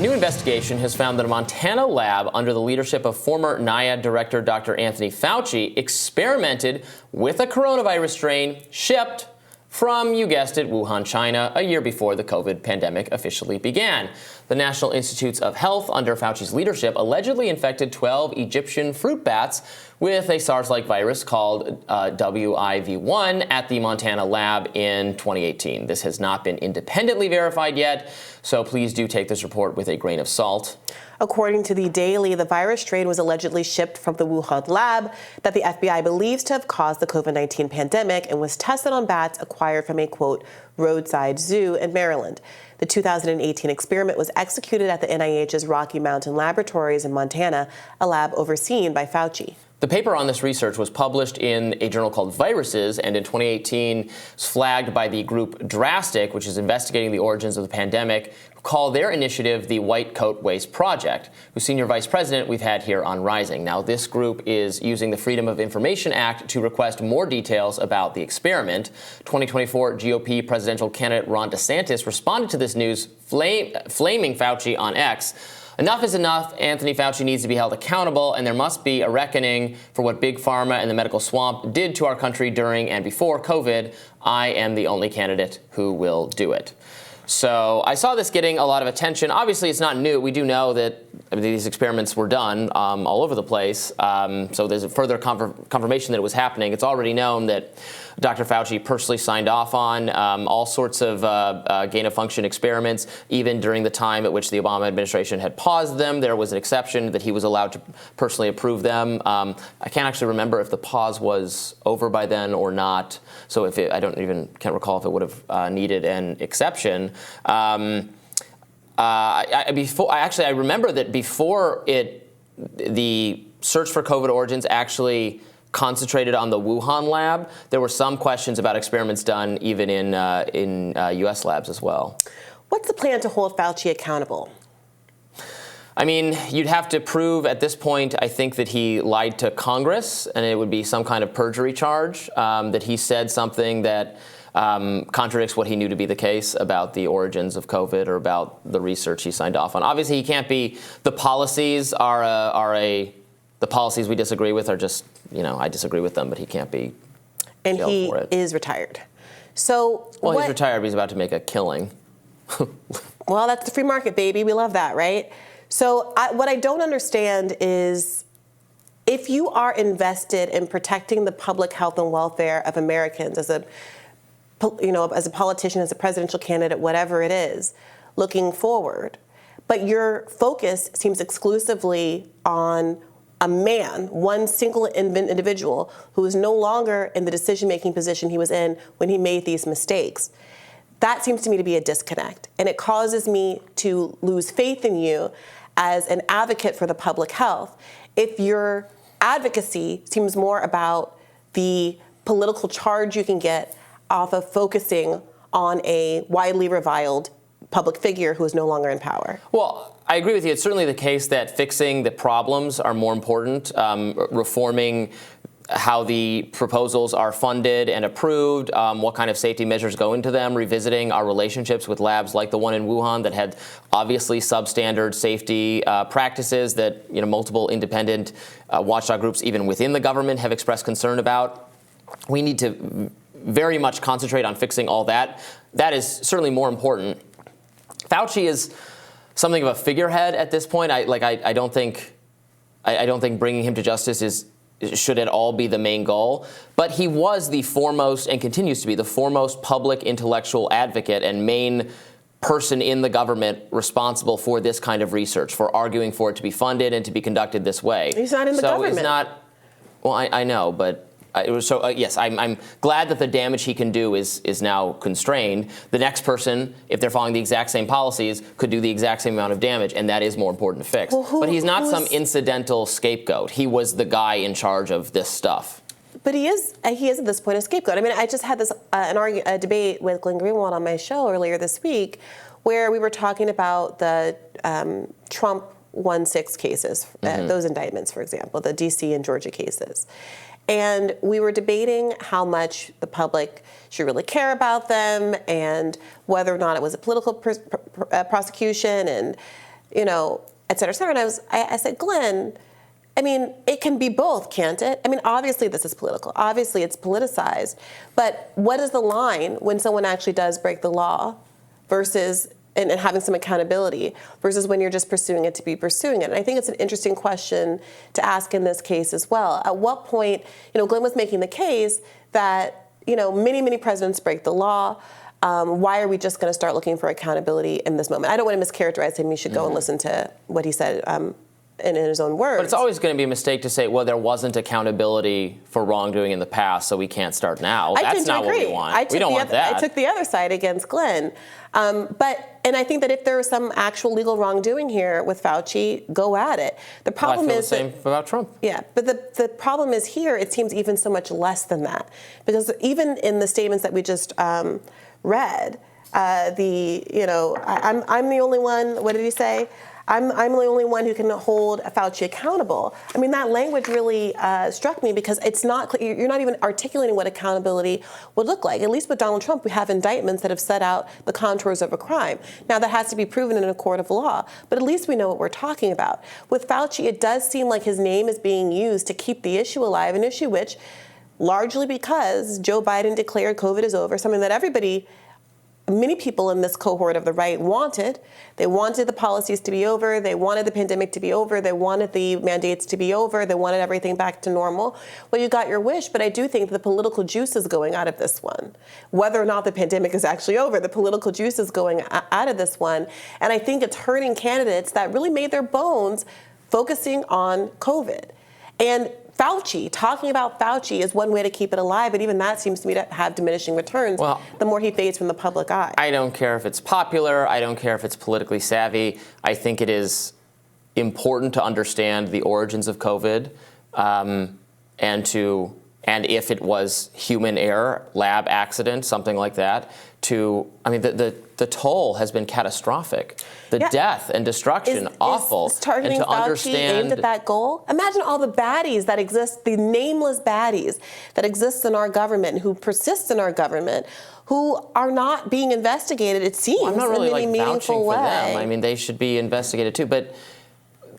A new investigation has found that a Montana lab under the leadership of former NIAID director Dr. Anthony Fauci experimented with a coronavirus strain shipped from, you guessed it, Wuhan, China, a year before the COVID pandemic officially began. The National Institutes of Health, under Fauci's leadership, allegedly infected 12 Egyptian fruit bats with a SARS-like virus called WIV1 at the Montana lab in 2018. This has not been independently verified yet, so please do take this report with a grain of salt. According to the Daily, the virus strain was allegedly shipped from the Wuhan lab that the FBI believes to have caused the COVID-19 pandemic and was tested on bats acquired from a, quote, roadside zoo in Maryland. The 2018 experiment was executed at the NIH's Rocky Mountain Laboratories in Montana, a lab overseen by Fauci. The paper on this research was published in a journal called Viruses, and in 2018 was flagged by the group Drastic, which is investigating the origins of the pandemic, who call their initiative the White Coat Waste Project, whose senior vice president we've had here on Rising. Now, this group is using the Freedom of Information Act to request more details about the experiment. 2024 GOP presidential candidate Ron DeSantis responded to this news, flaming Fauci on X. Enough is enough. Anthony Fauci needs to be held accountable, and there must be a reckoning for what Big Pharma and the medical swamp did to our country during and before COVID. I am the only candidate who will do it. So I saw this getting a lot of attention. Obviously, it's not new. We do know that these experiments were done all over the place. So there's a further confirmation that it was happening. It's already known that Dr. Fauci personally signed off on all sorts of gain-of-function experiments. Even during the time at which the Obama administration had paused them, there was an exception that he was allowed to personally approve them. I can't actually remember if the pause was over by then or not. So I can't recall if it would have needed an exception. I remember that before the search for COVID origins actually concentrated on the Wuhan lab, there were some questions about experiments done even in U.S. labs as well. What's the plan to hold Fauci accountable? I mean, you'd have to prove at this point, I think, that he lied to Congress, and it would be some kind of perjury charge, that he said something that contradicts what he knew to be the case about the origins of COVID or about the research he signed off on. Obviously, he can't be. The policies the policies we disagree with are just, I disagree with them, but he can't be. And he is retired. So he's retired, but he's about to make a killing. Well, that's the free market, baby. We love that, right? So what I don't understand is, if you are invested in protecting the public health and welfare of Americans as a politician, as a presidential candidate, whatever it is, looking forward, but your focus seems exclusively on a man, one single individual who is no longer in the decision-making position he was in when he made these mistakes. That seems to me to be a disconnect, and it causes me to lose faith in you as an advocate for the public health if your advocacy seems more about the political charge you can get off of focusing on a widely reviled public figure who is no longer in power. Well, I agree with you. It's certainly the case that fixing the problems are more important. Reforming how the proposals are funded and approved, what kind of safety measures go into them, revisiting our relationships with labs like the one in Wuhan that had obviously substandard safety practices that multiple independent watchdog groups, even within the government, have expressed concern about. We need to very much concentrate on fixing all that. That is certainly more important. Fauci is something of a figurehead at this point. I don't think bringing him to justice should at all be the main goal. But he was the foremost, and continues to be the foremost, public intellectual advocate and main person in the government responsible for this kind of research, for arguing for it to be funded and to be conducted this way. He's not in the government. He's not. Well, I know, but. Yes, I'm glad that the damage he can do is now constrained. The next person, if they're following the exact same policies, could do the exact same amount of damage, and that is more important to fix. But he's not some incidental scapegoat. He was the guy in charge of this stuff. But he is at this point a scapegoat. I mean, I just had this a debate with Glenn Greenwald on my show earlier this week, where we were talking about the Trump 1-6 cases, those indictments, for example, the D.C. and Georgia cases. And we were debating how much the public should really care about them and whether or not it was a political prosecution. And et cetera, et cetera. And I said, Glenn, I mean, it can be both, can't it? I mean, obviously this is political. Obviously it's politicized. But what is the line when someone actually does break the law versus and having some accountability versus when you're just pursuing it to be pursuing it? And I think it's an interesting question to ask in this case as well. At what point, Glenn was making the case that, many, many presidents break the law. Why are we just going to start looking for accountability in this moment? I don't want to mischaracterize him. You should go and listen to what he said in his own words. But it's always going to be a mistake to say, well, there wasn't accountability for wrongdoing in the past, so we can't start now. That's not what we want. We don't want that. I took the other side against Glenn. And I think that if there is some actual legal wrongdoing here with Fauci, go at it. The problem I feel is the same about Trump. Yeah, but the problem is here, it seems even so much less than that. Because even in the statements that we just read, I'm the only one, what did he say? I'm the only one who can hold Fauci accountable. I mean, that language really struck me because it's not clear. You're not even articulating what accountability would look like. At least with Donald Trump, we have indictments that have set out the contours of a crime. Now, that has to be proven in a court of law, but at least we know what we're talking about. With Fauci, it does seem like his name is being used to keep the issue alive, an issue which, largely because Joe Biden declared COVID is over, something that many people in this cohort of the right wanted. They wanted the policies to be over. They wanted the pandemic to be over. They wanted the mandates to be over. They wanted everything back to normal. Well, you got your wish, but I do think the political juice is going out of this one. Whether or not the pandemic is actually over, the political juice is going out of this one. And I think it's hurting candidates that really made their bones focusing on COVID. And talking about Fauci is one way to keep it alive, but even that seems to me to have diminishing returns the more he fades from the public eye. I don't care if it's popular. I don't care if it's politically savvy. I think it is important to understand the origins of COVID and if it was human error, lab accident, something like that. The toll has been catastrophic. The death and destruction, awful. Is targeting Fauci aimed at that goal? Imagine all the baddies that exist, the nameless baddies that exist in our government, who persist in our government, who are not being investigated, it seems, I'm not really in any meaningful way. For them. I mean, they should be investigated too, but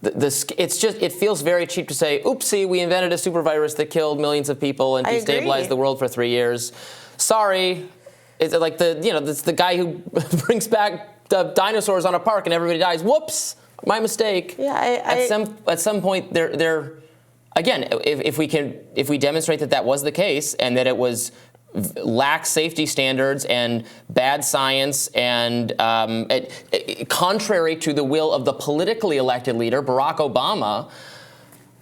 it feels very cheap to say, oopsie, we invented a super virus that killed millions of people and destabilized the world for 3 years. Sorry. It's like it's the guy who brings back the dinosaurs on a park and everybody dies. Whoops, my mistake. Yeah, at some point, they're again, if we demonstrate that was the case and that it was lax safety standards and bad science and contrary to the will of the politically elected leader, Barack Obama,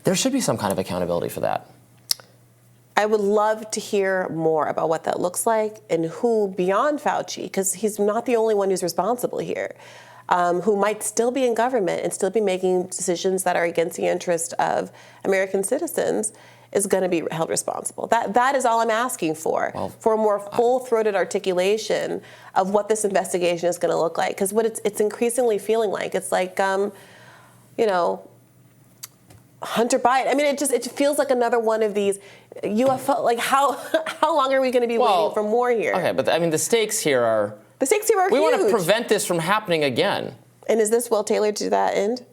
there should be some kind of accountability for that. I would love to hear more about what that looks like and who beyond Fauci, because he's not the only one who's responsible here, who might still be in government and still be making decisions that are against the interest of American citizens, is going to be held responsible. That is all I'm asking for a more full-throated articulation of what this investigation is going to look like. Because what it's increasingly feeling like, it's like, Hunter Biden. I mean, it feels like another one of these UFO. Like, how long are we going to be waiting for more here? Okay, but the stakes here are. The stakes here are huge. We want to prevent this from happening again. And is this well tailored to that end?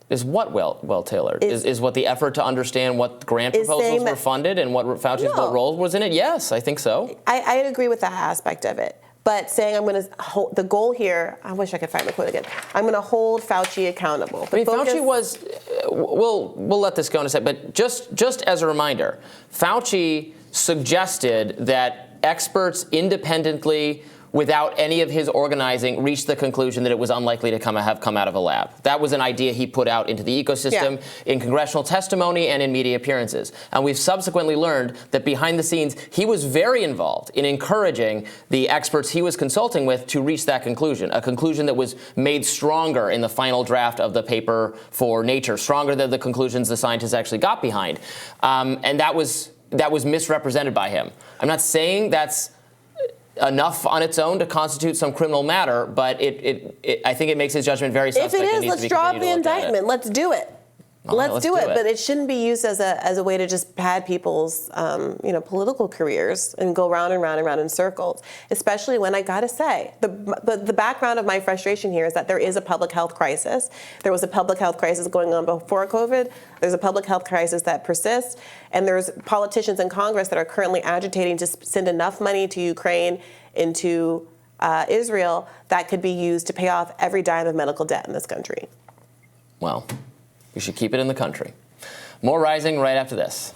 Is what well tailored? Is what the effort to understand what grant proposals were funded and what Fauci's role was in it? Yes, I think so. I agree with that aspect of it. But saying I'm going to hold the goal here, I wish I could find the quote again. I'm going to hold Fauci accountable. Fauci was. We'll let this go in a sec. But just as a reminder, Fauci suggested that experts independently, without any of his organizing, reached the conclusion that it was unlikely to have come out of a lab. That was an idea he put out into the ecosystem in congressional testimony and in media appearances. And we've subsequently learned that behind the scenes, he was very involved in encouraging the experts he was consulting with to reach that conclusion, a conclusion that was made stronger in the final draft of the paper for Nature, stronger than the conclusions the scientists actually got behind. And that was misrepresented by him. I'm not saying that's enough on its own to constitute some criminal matter, but I think it makes his judgment very suspect. If it is, let's draw up the indictment. Let's do it. Let's do it, but it shouldn't be used as a way to just pad people's political careers and go round and round and round in circles. Especially when I gotta say the background of my frustration here is that there is a public health crisis. There was a public health crisis going on before COVID. There's a public health crisis that persists, and there's politicians in Congress that are currently agitating to send enough money to Ukraine, into Israel, that could be used to pay off every dime of medical debt in this country. Well, we should keep it in the country. More Rising right after this.